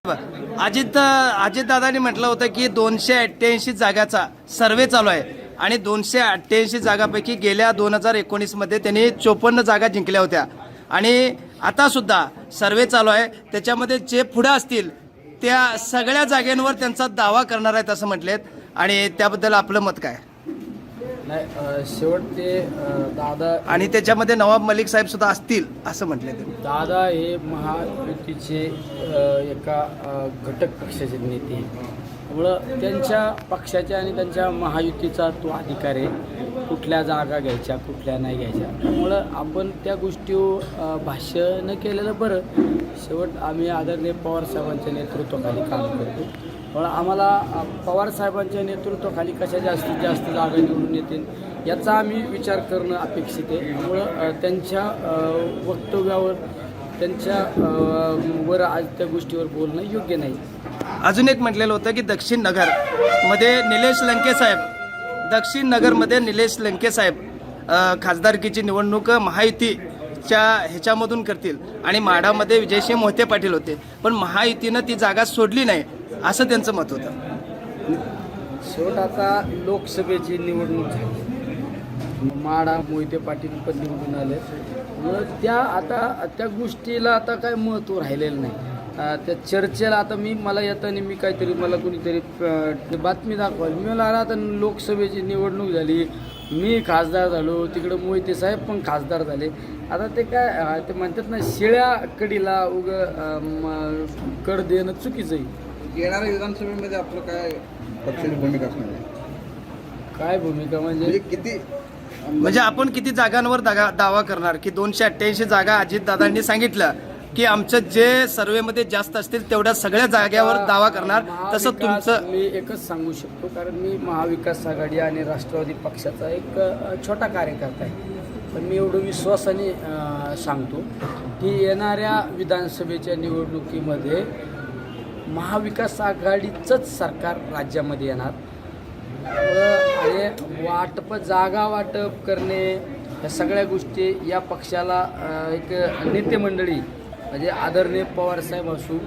अजितदादांनी म्हटलं होतं की 288 जागाचा सर्वे चालू आहे आणि 288 जागापैकी गेल्या 2019 मध्ये त्यांनी 54 जागा जिंकल्या होत्या आणि आता सुद्धा सर्वे चालू आहे। त्याच्यामध्ये जे पुढे असतील त्या सगळ्या जागांवर त्यांचा दावा करणार आहेत असं म्हटलेत आणि त्याबद्दल आपलं मत काय? नाही, शेवटचे दादा आणि त्याच्यामध्ये नवाब मलिक साहेब सुद्धा असतील असं म्हटले ते। दादा हे महायुतीचे एका घटक पक्षाचे नेते आहेत, त्यामुळं त्यांच्या पक्षाच्या आणि त्यांच्या महायुतीचा तो अधिकार आहे कुठल्या जागा घ्यायच्या कुठल्या नाही घ्यायच्या। त्यामुळं आपण त्या गोष्टीवर भाष्य न केलेलं बरं। शेवट आम्ही आदरणीय पवार साहेबांच्या नेतृत्वाखाली काम करतो, पण आम्हाला पवार साहेबांच्या नेतृत्वाखाली कशा जास्तीत जास्त जागा निवडून येतील याचा आम्ही विचार करणं अपेक्षित आहे। त्यामुळं त्यांच्या वक्तव्यावर त्यांच्या वर आज त्या गोष्टीवर बोलणं योग्य नाही। अजून एक म्हटलेलं होतं की दक्षिण नगरमध्ये निलेश लंके साहेब खासदारकीची निवडणूक महायुतीच्या ह्याच्यामधून करतील आणि माढामध्ये विजयसिंह मोहिते पाटील होते, पण महायुतीनं ती जागा सोडली नाही असं त्यांचं मत होतं। शेवट आता लोकसभेची निवडणूक झाली, माढा मोहिते पाटील पण निवडून आले, त्या गोष्टीला आता काय महत्त्व राहिलेलं नाही। त्या चर्चेला आता मला येताना मला कोणीतरी बातमी दाखवाल, मी मला आता लोकसभेची निवडणूक झाली, मी खासदार झालो, तिकडं मोहिते साहेब पण खासदार झाले। आता ते काय ते म्हणतात ना, शिळ्या कडीला कड देणं चुकीचं आहे। येणाऱ्या विधानसभेमध्ये आपलं काय पक्षाची भूमिका असणार आहे? काय भूमिका म्हणजे किती म्हणजे आपण किती जागांवर दावा करणार की 288 जागा अजितदादांनी सांगितलं की आमचं जे सर्वेमध्ये जास्त असतील तेवढ्या सगळ्या जाग्यावर दावा करणार, तसं तुमचं? मी एकच सांगू शकतो, कारण मी महाविकास आघाडी आणि राष्ट्रवादी पक्षाचा एक छोटा कार्यकर्ता आहे, पण मी एवढं विश्वासाने सांगतो की येणाऱ्या विधानसभेच्या निवडणुकीमध्ये महाविकास आघाडीचंच सरकार राज्यामध्ये येणार आणि जागा वाटप करणे या सगळ्या गोष्टी या पक्षाला एक नेते मंडळी म्हणजे आदरणीय पवारसाहेब असू,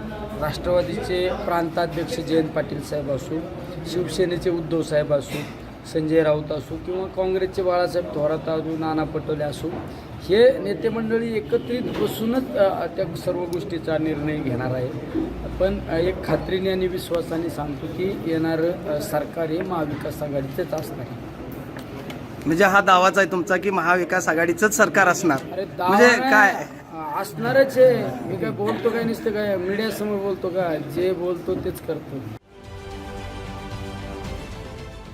राष्ट्रवादीचे प्रांताध्यक्ष जयंत पाटील साहेब असू, शिवसेनेचे उद्धव साहेब असू, संजय राऊत असू किंवा काँग्रेसचे बाळासाहेब थोरात असू, नाना पटोले असू, हे नेते मंडळी एकत्रित बसूनच त्या सर्व गोष्टीचा निर्णय घेणार आहे। पण एक खात्रीने आणि विश्वासाने सांगतो की येणारं सरकार हे महाविकास आघाडीचंच असणार आहे। म्हणजे हा दावाच आहे तुमचा की महाविकास आघाडीचंच सरकार असणार? म्हणजे काय असणारच आहे। मी काय बोलतो काय नसतं, काय मीडियासमोर बोलतो का? जे बोलतो तेच करतो।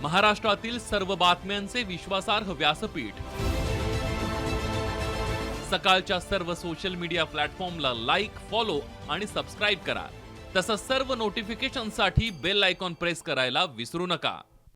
महाराष्ट्रातील सर्व बातम्यांचे विश्वासार्ह व्यासपीठ, सकाळच्या सर्व सोशल मीडिया प्लॅटफॉर्मला लाईक, फॉलो आणि सबस्क्राईब करा। तसंच सर्व नोटिफिकेशनसाठी बेल आयकॉन प्रेस करायला विसरू नका।